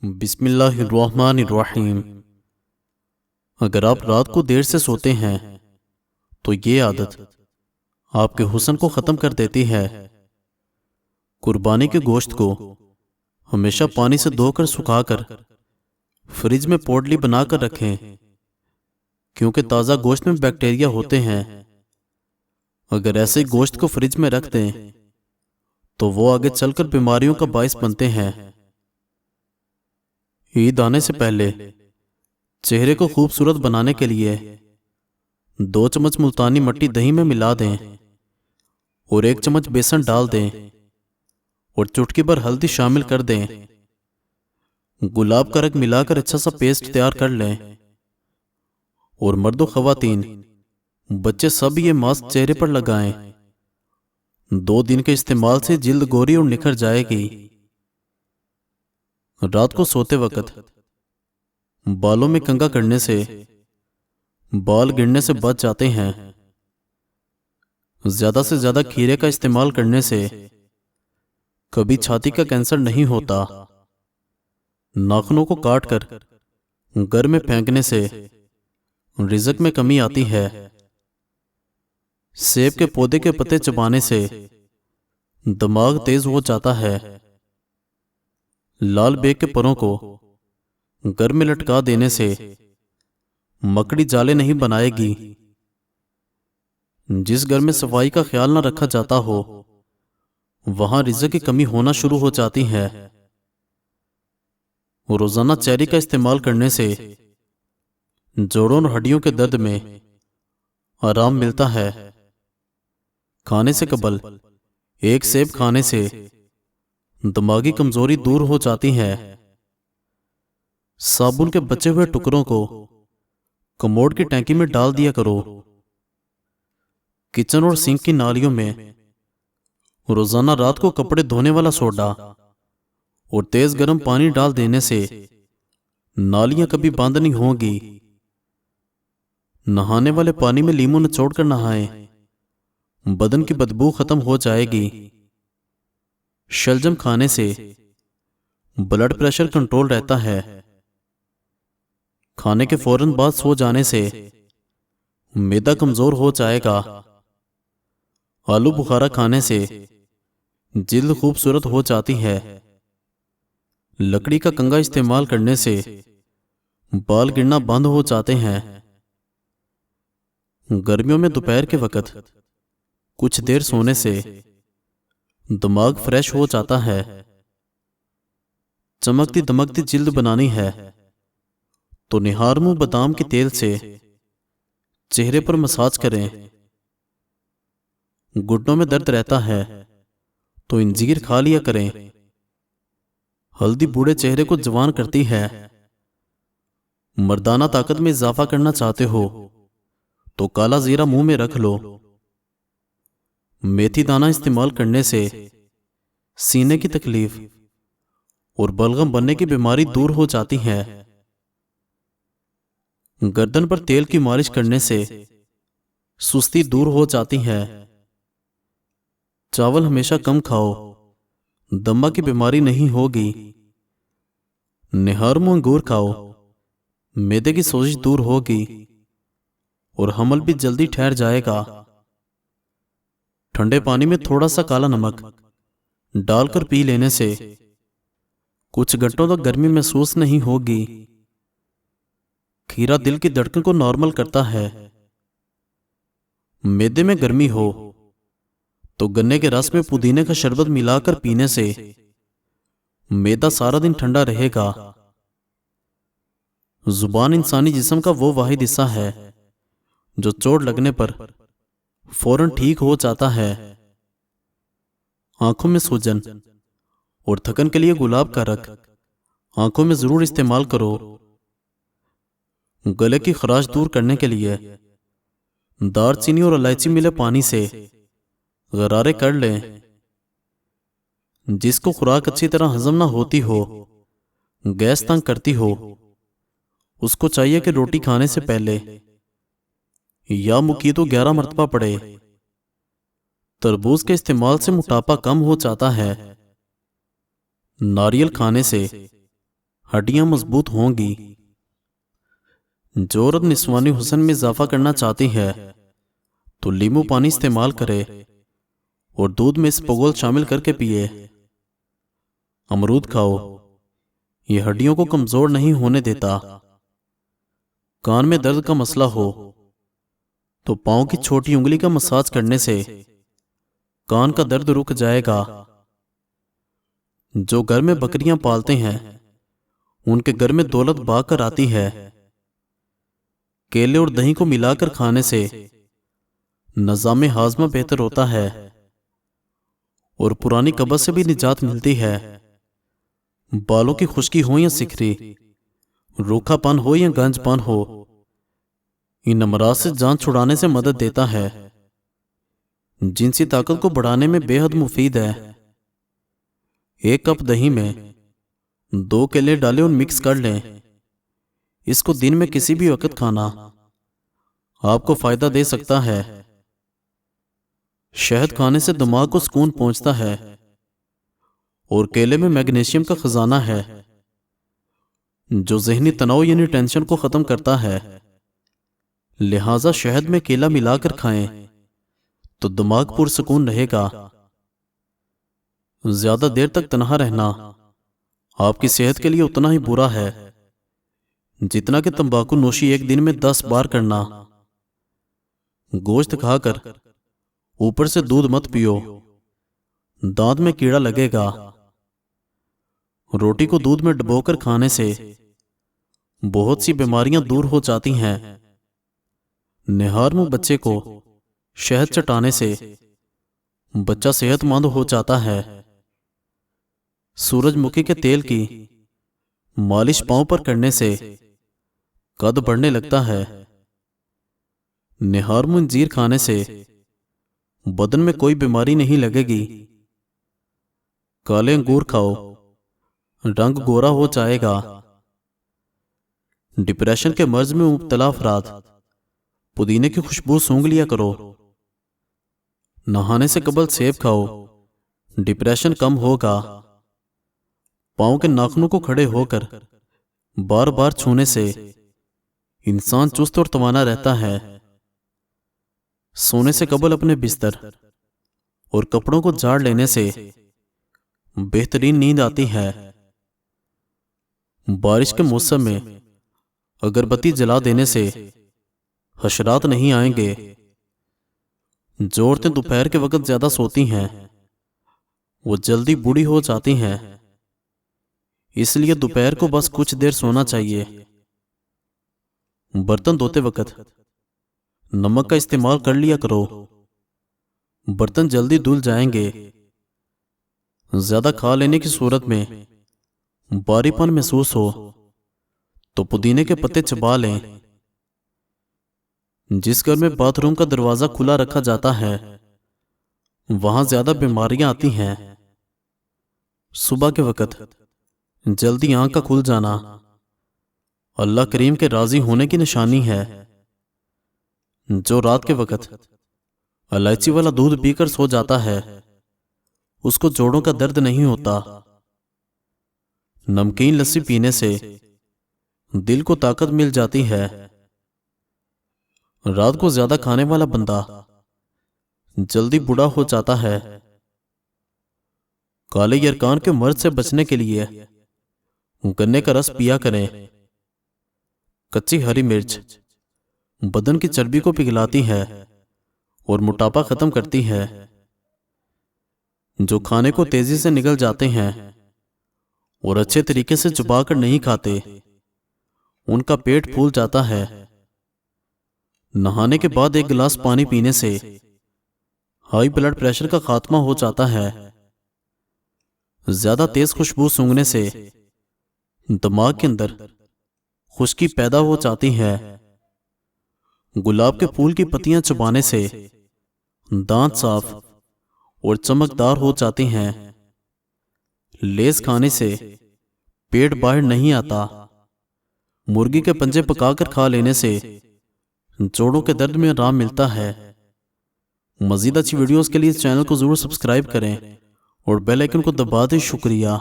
बिस्मिल्लाहिर्रहमानिर्रहीम। अगर आप रात को देर से सोते हैं तो ये आदत आपके हुस्न को ख़त्म कर देती है। कुर्बानी के गोश्त को हमेशा पानी से धोकर सुखाकर फ्रिज में पोटली बनाकर रखें, क्योंकि ताज़ा गोश्त में बैक्टीरिया होते हैं। अगर ऐसे गोश्त को फ्रिज में रख दें तो वो आगे चलकर बीमारियों का बायस बनते हैं। ईद आने से पहले चेहरे को खूबसूरत बनाने के लिए 2 चम्मच मुल्तानी मट्टी दही में मिला दें और 1 चम्मच बेसन डाल दें और चुटकी भर हल्दी शामिल कर दें। गुलाब का रंग मिलाकर अच्छा सा पेस्ट तैयार कर लें और मर्दो ख़वातीन बच्चे सब ये मास्क चेहरे पर लगाएं। 2 दिन के इस्तेमाल से जिल्द गोरी और निखर जाएगी। रात को सोते वक्त बालों में कंघा करने से बाल गिरने से बच जाते हैं। ज्यादा से ज्यादा खीरे का इस्तेमाल करने से कभी छाती का कैंसर नहीं होता। नाखूनों को काटकर घर में फेंकने से रिज़्क में कमी आती है। सेब के पौधे के पत्ते चबाने से दिमाग तेज हो जाता है। लाल बेग के परों को घर में लटका देने से मकड़ी जाले नहीं बनाएगी। जिस घर में सफाई का ख्याल न रखा जाता हो वहां रिज़्क की कमी होना शुरू हो जाती है। रोजाना चेरी का इस्तेमाल करने से जोड़ों और हड्डियों के दर्द में आराम मिलता है। खाने से कबल 1 सेब खाने से दिमागी कमजोरी दूर हो जाती है। साबुन के बचे हुए टुकड़ों को कमोड की टैंकी में डाल दिया करो। किचन और सिंक की नालियों में रोजाना रात को कपड़े धोने वाला सोडा और तेज गर्म पानी डाल देने से नालियां कभी बंद नहीं होंगी। नहाने वाले पानी में लीमू निचोड़ कर नहाएं, बदन की बदबू खत्म हो जाएगी। शलजम खाने से ब्लड प्रेशर कंट्रोल रहता है। खाने के फौरन बाद सो जाने से मैदा कमजोर हो जाएगा। आलू बुखारा खाने से जिल्द खूबसूरत हो जाती है। लकड़ी का कंघा इस्तेमाल करने से बाल गिरना बंद हो जाते हैं। गर्मियों में दोपहर के वक्त कुछ देर सोने से दिमाग फ्रेश हो जाता है। चमकती दमकती जिल्द बनानी है तो निहारमू बादाम के तेल से चेहरे पर मसाज करें। घुटनों में दर्द रहता है तो इंजीर खा लिया करें। हल्दी बूढ़े चेहरे को जवान करती है। मर्दाना ताकत में इजाफा करना चाहते हो तो काला जीरा मुंह में रख लो। मेथी दाना इस्तेमाल करने से सीने की तकलीफ और बलगम बनने की बीमारी दूर हो जाती है। गर्दन पर तेल की मालिश करने से सुस्ती दूर हो जाती है। चावल हमेशा कम खाओ, दमा की बीमारी नहीं होगी। निहारमू अंगूर खाओ, मैदे की सोजिश दूर होगी और हमल भी जल्दी ठहर जाएगा। ठंडे पानी में थोड़ा सा काला नमक डालकर पी लेने से कुछ घंटों तक गर्मी महसूस नहीं होगी। खीरा दिल की धड़कन को नॉर्मल करता है। मैदे में गर्मी हो तो गन्ने के रस में पुदीने का शरबत मिलाकर पीने से मैदा सारा दिन ठंडा रहेगा। जुबान इंसानी जिस्म का वो वाहिद हिस्सा है जो चोट लगने पर फौरन ठीक हो जाता है। आंखों में सूजन और थकन के लिए गुलाब का रख आंखों में जरूर इस्तेमाल करो। गले की खराश दूर करने के लिए दालचीनी और इलायची मिले पानी से गरारे कर लें। जिसको खुराक अच्छी तरह हजम ना होती हो, गैस तंग करती हो, उसको चाहिए कि रोटी खाने से पहले या मुकी तो 11 मरतबा पड़े। तरबूज के इस्तेमाल से मोटापा कम हो जाता है। नारियल खाने से हड्डियां मजबूत होंगी। जो औरत निस्वानी हुस्न में इजाफा करना चाहती है तो नींबू पानी इस्तेमाल करे और दूध में इसबगोल शामिल करके पिए। अमरूद खाओ, यह हड्डियों को कमजोर नहीं होने देता। कान में दर्द का मसला हो तो पांव की छोटी उंगली का मसाज करने से कान का दर्द रुक जाएगा। जो घर में बकरियां पालते हैं उनके घर में दौलत भाग आती है। केले और दही को मिलाकर खाने से निजाम हाजमा बेहतर होता है और पुरानी कब्ज से भी निजात मिलती है। बालों की खुश्की हो या सिखरी, रूखापन हो या गंजपन हो, इन अमराज से जान छुड़ाने से मदद देता है। जिनसी ताकत को बढ़ाने में बेहद मुफीद है। 1 कप दही में 2 केले डालें और मिक्स कर लें। इसको दिन में किसी भी वक्त खाना आपको फायदा दे सकता है। शहद खाने से दिमाग को सुकून पहुंचता है और केले में मैग्नीशियम का खजाना है जो जहनी तनाव यानी टेंशन को खत्म करता है। लिहाजा शहद में केला मिलाकर खाएं तो दिमाग पुरसुकून रहेगा। ज्यादा देर तक तन्हा रहना आपकी सेहत के लिए उतना ही बुरा है जितना कि तंबाकू नोशी एक दिन में 10 बार करना। गोश्त खाकर ऊपर से दूध मत पियो, दांत में कीड़ा लगेगा। रोटी को दूध में डुबोकर खाने से बहुत सी बीमारियां दूर हो जाती हैं। निहार मुंह बच्चे को शहद चटाने से बच्चा सेहतमंद हो जाता है। सूरजमुखी के तेल की मालिश पांव पर करने से कद बढ़ने लगता है। निहार मुंह अंजीर खाने से बदन में कोई बीमारी नहीं लगेगी। काले अंगूर खाओ, रंग गोरा हो जाएगा। डिप्रेशन के मर्ज में मुब्तला अफराद पुदीने की खुशबू सूंघ लिया करो। नहाने से कबल सेब खाओ, डिप्रेशन कम होगा। पांव के नाखूनों को खड़े होकर बार बार छूने से इंसान चुस्त और तवाना रहता है। सोने से कबल अपने बिस्तर और कपड़ों को झाड़ लेने से बेहतरीन नींद आती है। बारिश के मौसम में अगरबत्ती जला देने से हशरात नहीं आएंगे। जो औरतें दोपहर के वक्त ज्यादा सोती हैं वो जल्दी बूढ़ी हो जाती हैं। इसलिए दोपहर को बस कुछ देर सोना चाहिए। बर्तन धोते वक्त नमक का इस्तेमाल कर लिया करो, बर्तन जल्दी धुल जाएंगे। ज्यादा खा लेने की सूरत में बारीपन महसूस हो तो पुदीने के पत्ते चबा लें। जिस घर में बाथरूम का दरवाजा खुला रखा जाता है वहां ज्यादा बीमारियां आती हैं। सुबह के वक्त जल्दी आंख का खुल जाना अल्लाह करीम के राजी होने की निशानी है। जो रात के वक्त इलायची वाला दूध पीकर सो जाता है उसको जोड़ों का दर्द नहीं होता। नमकीन लस्सी पीने से दिल को ताकत मिल जाती है। रात को ज्यादा खाने वाला बंदा जल्दी बूढ़ा हो जाता है। काले यरकान के मर्ज से बचने के लिए गन्ने का रस पिया करें। कच्ची हरी मिर्च बदन की चर्बी को पिघलाती है और मोटापा खत्म करती है। जो खाने को तेजी से निगल जाते हैं और अच्छे तरीके से चबाकर नहीं खाते उनका पेट फूल जाता है। नहाने के बाद 1 गिलास पानी पीने से हाई ब्लड प्रेशर का खात्मा हो जाता है। ज्यादा तेज खुशबू सूंघने से दिमाग के अंदर खुश्की पैदा हो जाती है। गुलाब के फूल की पत्तियां चबाने से दांत साफ और चमकदार हो जाते हैं। लेस खाने से पेट बाहर नहीं आता। मुर्गी के पंजे पकाकर खा लेने से जोड़ों के दर्द में आराम मिलता है। मजीद अच्छी वीडियोस के लिए इस चैनल को जरूर सब्सक्राइब करें और बेल आइकन को दबा दें। शुक्रिया।